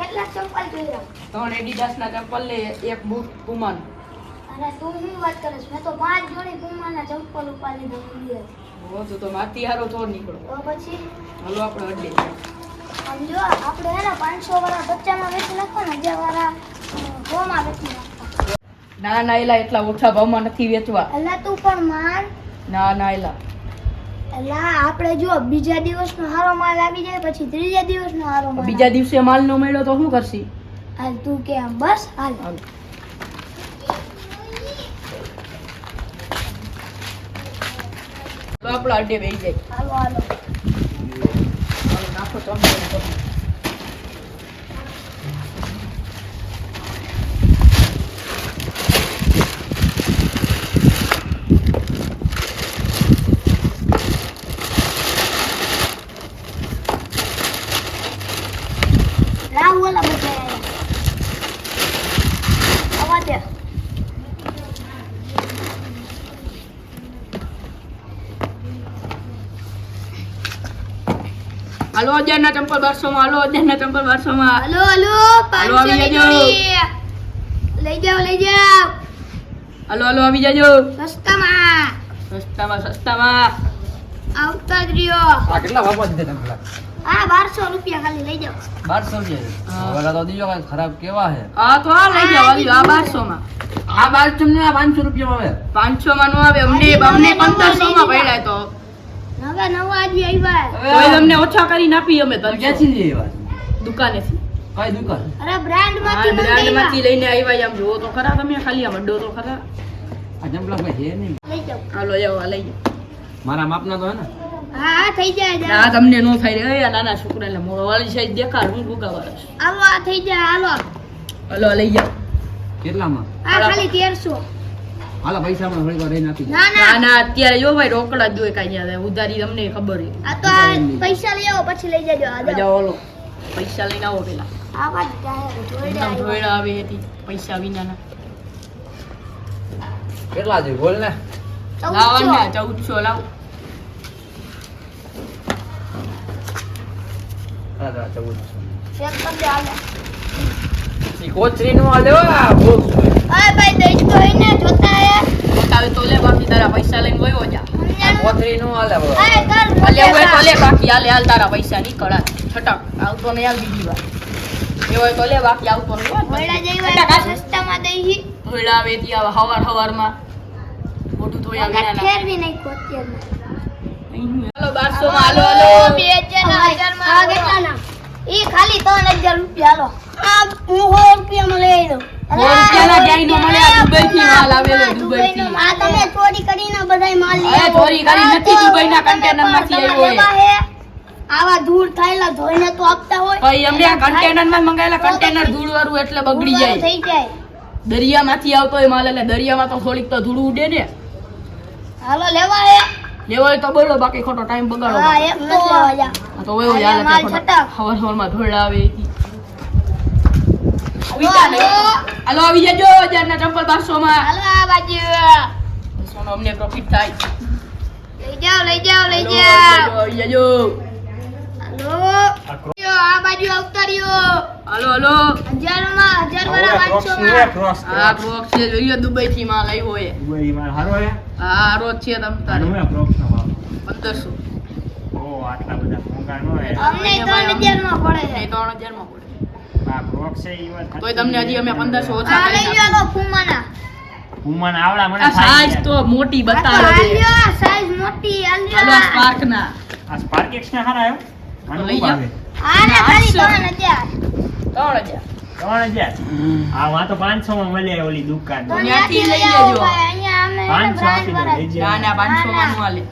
કેટલા ચંપલ પહેર્યા? 3 એડિડાસ ના ચંપલ ને એક બૂટ પુમાન. અને તું શું વાત કરીશ? મેં તો 5 જોડી પુમાના ચંપલ ઉપાડી દીધી. ઓ તો માતી હારો થોડ નીકળો. તો પછી હાલો આપણે અડ્ડે. સમજો આપણે હે ને 500 વાળા બચ્ચામાં વેચી નાખો ને 1000 વાળા ગોમાં વેચી નાખો. ના ના એલા એટલા ઓછા ભાવમાં નથી વેચવા. અલ્લા તું પણ માન. ના ના એલા અલ્લા આપણે જો બીજા દિવસનો હારો માલ આવી જાય પછી ત્રીજા દિવસનો હારો માલ. બીજા દિવસે માલ નો મળ્યો તો શું કરશી? હાલ તું કેમ બસ હાલ. તો આપણે અડ્ડે બેસી જાય. હાલો હાલો. હાલો નાખો ચંપલ. લાવ ઓલા બધા આવા દે. હાલો 1000 ના ચંપલ 1200 માં. હાલો 1000 ના ચંપલ 1200 માં. હાલો હાલો હાલો, 500 આવી ની જાજો. જોડી. લઈ જાઓ લઈ જાઓ હાલો હાલો આવી જાજો. સસ્તામાં સસ્તામાં આવતા જ રહ્યો. આ કેટલા વાપવા દીધા તમે પેલા? આ 1200 રૂપિયા ખાલી લઈ જાઓ. 1200 હા. હવે તો દીજો કાંઈ ખરાબ કેવા છે હા તો આ લઈ જાઓ આવી જાઓ. આ 1200 માં. આ 1200 ને આ 500 રૂપિયા આવે 500 માં નો આવે. અમને 1500 માં પડ્યા તો નવા નવા આજે આવ્યા. તોય તમને ઓછા કરીને આપી અમે તમે તો ક્યાંથી લઈ આવ્યા છો? દુકાનેથી. કઈ દુકાન? અરે બ્રાન્ડ હા માંથી બ્રાન્ડ મંગાવ્યા. માંથી લઈને આવ્યા. આમ જોવો તો ખરા તમે ખાલી આમ અડ્ડો તો ખરા. આ જંપલા કોઈ છે નહીં લઈ જાઓ. હાલો જાઓ આ લઈ જાઓ. મારા માપના તો હે ને હા હા થઈ જાય ના તમને નો થાય રે. એ નાના છોકરાને મોવાળી સાઈઝ દેખાડ હું ગુગાવાળો છું. હાલો આ થઈ જાય હાલો. હાલો લઈ જાઓ. કેટલામાં? આ ખાલી 1300. હાલા પૈસામાં થોડી વાર રહીને આપી દે. ના ના ના ના અત્યારે જો ભાઈ રોકડા જ જોઈએ કાંઈ યાદ ઉધારી તમને ખબર છે. આ તો આ પૈસા લઈ આવો પછી લઈ જજો. આ જાઓ. જાઓ ઓલો પૈસા લઈને આવો પેલા. આવા જ જાય જોડે એકદમ આવ્યા. ધોયડા આવે હતી પૈસા વિનાના. કેટલા છે બોલ ને? લાવો 1400. ને 1400 લાવો. હા 1400. ચેક કરી દે હાલે. ઈ કોચરી નું આ લેવા બોક્સ અરે ભાઈ દઈ તો એને જોતા હે. બતાવે તો લે બાકી તારા પૈસા લઈને વયો જા. કોચરી નું આ લેવા અરે કર અલે હોય તો લે બાકી હાલે હાલ તારા પૈસા નીકળા છટક આવતો નહીં હાલ બીજી વાર. એ હોય તો લે બાકી આવતો નહીં હો. મોડા છટક જઈવા હાલ. સસ્તામાં દઈ ધોયડા આવે ત્યાં હવાર મોટું ધોયા વિનાના. ફેરવી નાખ્યો અત્યારે. હાલો 1200 માં હાલો હાલો. 2000 ના 1000 માં આ કેટલાના? ઈ ખાલી 3000 રૂપિયા હાલો. આ હું 100 રૂપિયામાં લઈ દઉં. 100 રૂપિયાના ક્યાંય નો મળે. આ દુબઈથી માલ આવેલો દુબઈથી. આ તમે ચોરી કરીને બધાય માલ લઈ અરે આવો. ચોરી કરી નથી દુબઈના કન્ટેનરમાંથી તમારે આવ્યો લેવા હે? આવા ધૂળ થાયેલા ધોઈને તો આપતા હોય. ભાઈ અમને આ કન્ટેનરમાં મંગાયેલા કન્ટેનર ધૂળ વાળું એટલે બગડી ધૂળવાળું જાય. થઈ જાય. દરિયામાંથી આવતો હોય માલ એટલે દરિયામાં તો થોડીક તો ધૂળ ઉડે ને. હાલો લેવા હે? લેવો હોય તો બોલો બાકી ખોટો ટાઈમ બગાડો. હા એક તો લેવા જા. આ તો વયો આ માલ છટક. હવારમાં ધોળા આવે ઈ. હાલો, હાલો આવી જજો 1000 ના ચંપલ 1200 માં. હાલો આ બાજુ. સોનો અમને પ્રોફિટ થાય. લઈ જાઓ લઈ જાઓ લઈ હાલો, જાઓ. આવી જજો. હાલો યો, આ બાજુ આવતા રહ્યો. હાલો હાલો. 1000 માં 1000 વાળા 500 માં. આ ક્રોક્સ છે જોઈએ દુબઈ થી માલ આવ્યો હોય. દુબઈ માં હારો હે હા રોજ છે તમ તારે આનું ક્રોક્સ નો ભાવ 1500. ઓ આટલા બધા મોંઘા નો હે અમને 3000 માં પડે છે. નહીં 3000 માં પડે. આ ક્રોક્સ છે ઈ વાત તોય તમને હજી અમે 1500 ઓછા આ કરી લઈ જાઓ લો ફુમાના. હુમાન આવડા મને આ સાઈઝ તો મોટી આ તો બતાવે છે. આલ્યો સાઈઝ મોટી ચાલો આ આલ્યો. સ્પાર્ક ના આ સ્પાર્ક એક્સ ને હારા આવ્યો આનું લઈ બહુ જાઓ. ભાવે. આ ને ખાલી 3000 3000. આ વાં તો 500 માં મળે ઓલી દુકાન તો ત્યાંથી ત્યાંથી લઈ લઈ આવો લેજો. ભાઈ. અહીંયા અમે 500 આપી brand દે વાળા. ના ના 500 માં નો હાલે.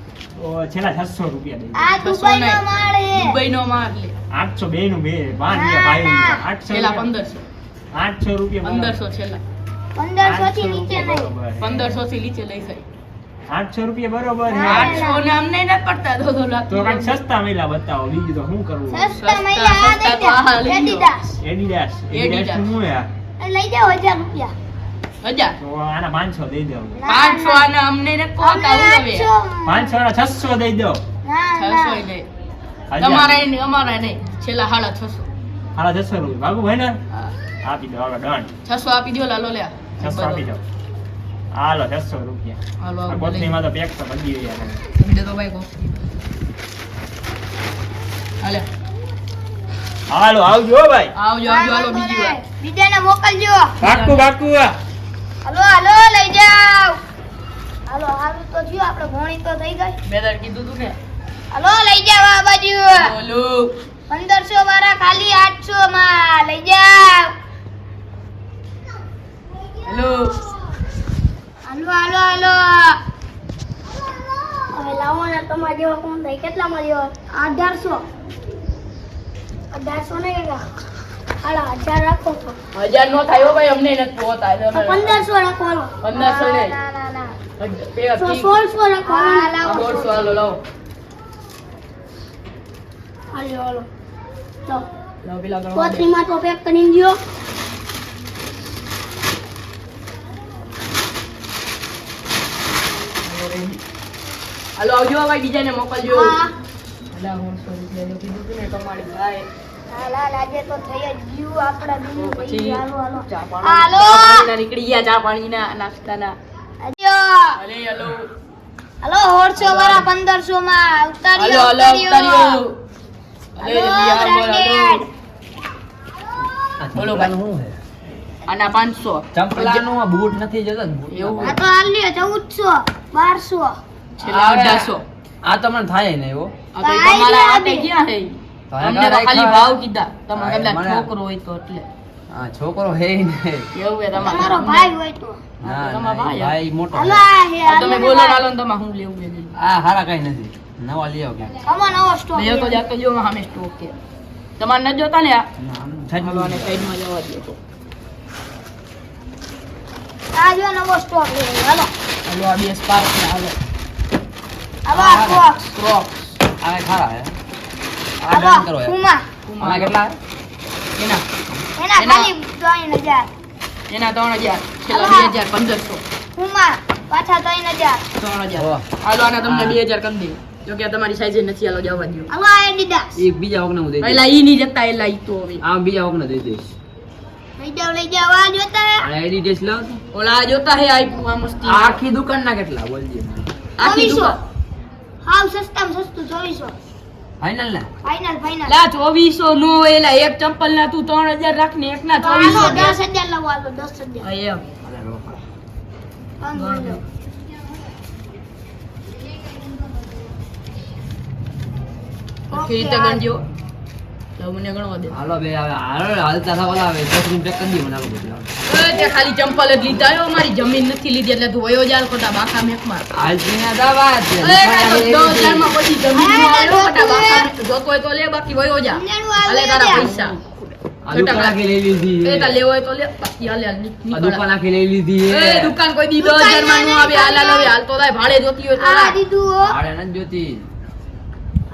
ઓ છેલ્લા 600 રૂપિયા દે આ 200 દુબઈનો નહીં. માળ હે. દુબઈ નો માલ લે 800 બે નું બે પાંચ ના, રૂપિયા ભાઈ ના. 800 છેલ્લા રૂપિયા. 1500 800 રૂપિયા 1500 છેલ્લા 1500 થી નીચે નહીં. 1500 થી નીચે લઈ જાય. 800 રૂપિયા બરોબર છે. હા. 800 ને અમને નથી પડતા તો લાખ તો કાંઈક સસ્તા મેલા બતાવો બીજું તો શું કરવું સસ્તા મહિલા આ દઈ સસ્તા તો આ દે. લઈ લો. એડિડાસ. એડિડાસ એડિડાસ નું શું યાર એ લઈ જાઓ 1000 રૂપિયા. 1000 તો આના 500 દઈ દો ના, 500 આને અમને ને કોક અમને આવું હવે 800. 500 ના 600 દઈ દો ના, 600 ના. નહીં. 1000. તમારે નહીં અમારે નહીં છેલ્લા 650. હાલા 600 રૂપિયા ભાગુ ભાઈ ને હા. આપી દો આગળ ડન 600 આપી દો લાલો લે 600 આપી દો હાલો 600 રૂપિયા હાલો આ આવો કોથળીમાં તો પેક તો બધી યાર તમે દે તો ભાઈ કોફી હાલે હાલો આવજો હો ભાઈ આવજો આવજો હાલો બીજી વાર બીજાને મોકલજો. બાકુ બાકુ હાલો હાલો લઈ જાઓ. હાલો હારું તો થયું, આપણે ભોણી તો થઈ ગઈ. મેં તાર કીધું તું કે હાલો લઈ જાઓ આ બાજુ. બોલો 1500 વાળા ખાલી 800 માં લઈ જાઓ. હેલો હાલો હાલો હાલો. હવે લાવો ને તમારા જેવા કોણ થાય? કેટલામાં જેવા? 1800 ને કે હાલા 1000 રાખો છો. 1000 નો થાય હો ભાઈ, અમને નથી પોતા 1500 રાખો હાલો. 1500 નહીં. ના ના ના. પે 1600 રાખો. હા લાવો. 150 હાલો લાવો હાલો હાલો. લો લાવો પેલા ગણવા દે. કોથળીમાં તો પેક કરીને દ્યો. હાલો આવજો ભાઈ, બીજાને મોકલજો હા. અલા 100 રૂપિયા નું કીધું તું ને તમારી ભાઈ હાલ હાલ આજે તો થઈ જ ગયું આપણા દિન. પછી હાલો હાલો. ચા હાલો. પાણીના નીકળી ગયા, ચા પાણીના નાસ્તાના. આજો. અરે હલો હાલો 150 વાળા 1500 માં ઉતાર્યો. હલો હલો ઉતાર્યો. અરે યાર બોલ બ્રાન્ડેડ. બોલો ભાઈ શું હે આના 500 ચંપલાનો આ બૂટ નથી જતો ને બૂટ એવું? આ તો હાલ લ્યો 1400 1200. છેલ્લા 1800 આ તો મને થાય ને એવો આ તો તમારા હાથે ક્યાં હે? ભાઈ અમને તો ગાય ખાલી ખાય. ભાવ કીધા. તમારે ભાઈ કદાચ મને- છોકરો હોય તો એટલે આ છોકરો હે ને એવું હે તમારો તમારો ભાઈ હોય તો. ના તમારા ના, ભાઈ એ ભાઈ મોટો હાલો છે. આ હે આ તમે બોલો હાલો ને તમે હું લેવું છે આ હારા કઈ નથી નવા લઈ આવો કે આમાં નવો સ્ટોક. મેં તો જાતો જો સામે સ્ટોક છે તમારે ન જોતા ને આ હાલો આને સાઈડ સાઈડમાં જવા દો તો આ જો નવો સ્ટોક છે. હાલો હાલો આ બે સ્પાર્ક ને હાલો હાલો આ બોક્સ. ક્રોપ આ ખારા હે આ હાલો ડન કરો યાર કુમા. આના કેટલા એના એના એના- ખાલી 3000. એના 3000 છેલ્લા હાલો. 2000 1500 કુમા પાછા 3000. 3000 ઓહ. હાલો આના તમને 2000 કરી દે જો કે આ તમારી સાઈઝ નથી હાલો જવા દો હાલો આ એડિડાસ. એક બીજા વગને હું દઈ દઈશ પહેલા ઈ ની જતા એલા ઈ તો હવે આ બીજા વગને દઈ દઈશ લઈ જાઓ આ જોતા. આ એડિડેસ લાવ તો. ઓલા આ જોતા હે આઈ આ મસ્તી આ આખી દુકાનના કેટલા બોલજે આખી 2400. દુકાન હાવ સસ્તામાં સસ્તું 2400. ફાઇનલ ને ફાઇનલ ફાઇનલ. લા 2400 નો એલા એક ચંપલ ના તું 3000 રાખ ને એક ના તો હાલો 2400 10,000 લાવો હાલો 10,000. હા એમ અરે રોકા પાંચ લઈ લો. આખી રીતે ગણજો તો મને ગણવા દે હાલો બે હવે હાલો હાલતા થા ઓલા હવે 10 રૂપિયા પેક કરી દી મને હાલો બધું તે ખાલી ચંપલ જ લીધા હો મારી જમીન નથી લીધી એટલે તું વયો જાલ ખોટા બાખા મેક માર હાલ પીને દાવા છે એ કાંઈ તો 10,000 માં પછી જમીન નો આવ્યો ખોટા બાખા જોતો હોય તો લે બાકી વયો જા સમજાણું હાલ હાલે લઈ તારા જા. પૈસા આ દુકાન આખી લઈ લીધી એ હે. તાર લેવો હોય તો લે બાકી હાલે હાલ આ નીકળ દુકાન આખી લઈ લીધી હે. એ દુકાન કોઈ દી 10,000 માં નો આવે હાલ હાલ હવે હાલ તો થાય ભાડે જોતી હોય તો આ લાવ. દીધું હો. ભાડે નથી જોતી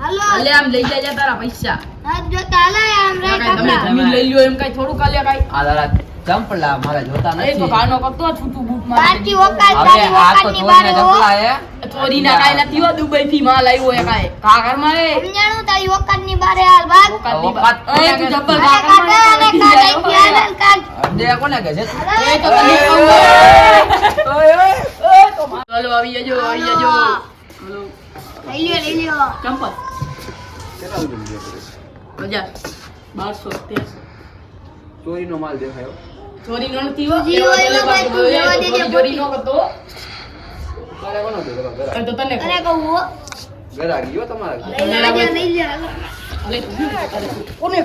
હાલો હાલે આમ લઈ જાય તારા પૈસા હાથ જોતા હાલો આમ રાખ કાંઈ તમે આપણા. જમીન લઈ લ્યો એમ કાંઈ થોડું કાલે કાંઈ આ તારા ચંપલા મારા જોતા એ તો નથી ભાનો કરતો છૂટું બૂટ તારથી મારે ઓકાત હવે તારી આ તો ઓકાતની ચોરીના બારે હો. ચંપલા હે ચોરીના કાંઈ નથી હો દુબઈ થી માલ આવ્યો એ કાંઈ કાગળમાં એ સમજાણું તારી ઓકાતની બારે હાલ ભાગ. ઓકાતની ઓકાત બા- એ તું જબ્બર અરે કાગળમાં કાકા, અરે નથી કાકા, આવ્યો. અહીંથી હાલ, કાક. અડે કોને કહે છે એ તો તને કહું. હાલો આવી જજો આવી જજો હાલો લઈ લ્યો. ચંપલ 1000 1200 ચોરીનો માલ દેખાયો ચોરી નો નથી હો જી હોય એલો ભાઈ, તું જવા દેજે ચોરી નો કરતો તારે કોનો દેખો એ તો તને અરે કહું હો. ઘરા ગયો તમારા લઈ લ્યો, હાલો. હાલે કોને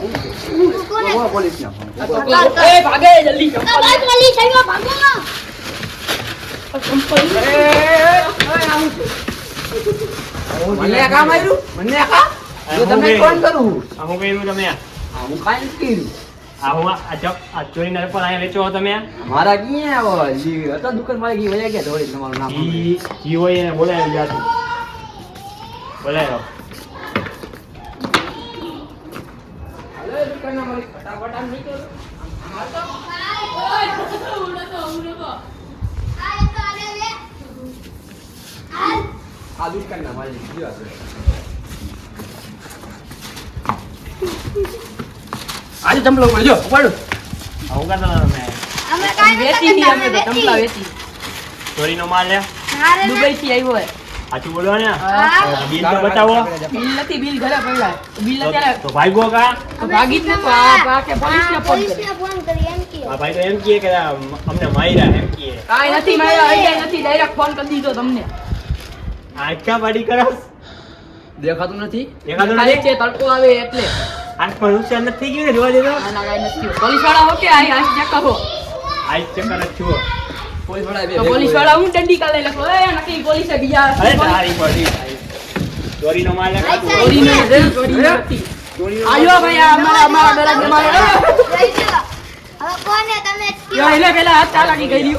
કોને? પોલીસ ના એ ભાગે જલ્દી આ ચંપલ બાઈક વાળી સાઈડમાં ભાગો ના. ચંપલ મને કામ આવ્યું મને કા જો તમે કોણ કરું આ હું કર્યું તમે હું કાઈ નથી કર્યું આ હું આ ચોરીના ચપ્પલ અહીંયા વેચો છો તમે મારા ક્યાં આવો જી હતા દુકાન માં ગઈ વયા ગયા થોડી તમારું નામ ઈ હોય એને બોલાવી જાતું બોલાવ્યો હાલો દુકાન માં મારી ફટાફટ આમ નીકળો આ દુકાન ના મારી જીવા છે આજે ચંપલો ઉપર જો ઉપાડો. આવું કરતા હતા તમે. અમે કાંઈ વેચી નથી ની અમે તો કરતા, અમે ચંપલા વેચી. વેચી ચોરીનો માલ લે. હારે ના. દુબઈ થી આવ્યો હોય સાચું બોલવા ને. હા. બિલ તો બતાવો. બિલ નથી બિલ ઘરે પડ્યા બિલ તો- અત્યારે તો ભાગ્યો કા? તો ભાગી જ નતો આ કે પોલીસને ફોન કરે પોલીસને ફોન કરી એમ કે આ ભાઈ તો એમ કહે કે અમને માર્યા એમ કહે. કાંઈ નથી માર્યા આઈડિયા નથી ડાયરેક્ટ ફોન કરી દીધો તમને આંખા પાડી કરસ. દેખાતું નથી. દેખાતું ખાલી નથી. છે તડકો આવે એટલે આંખમાં નુકસાન નથી થઈ ગયું ને જોવા દેતો. આના કાંઈ નથી પોલીસ વાળા હો કે આ ચેક કરો આજ ચક્કર જ છુઓ. પોલીસ વાળા બે તો પોલીસ વાળા હું દંડી કાલે લખો એ નકલી પોલીસે બીજા અરે તારી પડી. ચોરીનો માલ લે. આઈ ચોરીનો નથી, ચોરીનો નથી. આયો ભાઈ આ અમારા દરાજ મારે રહી જાઓ. હવે કોને તમે જ કયો. એટલે પેલા હાથ ચાલાકી કરી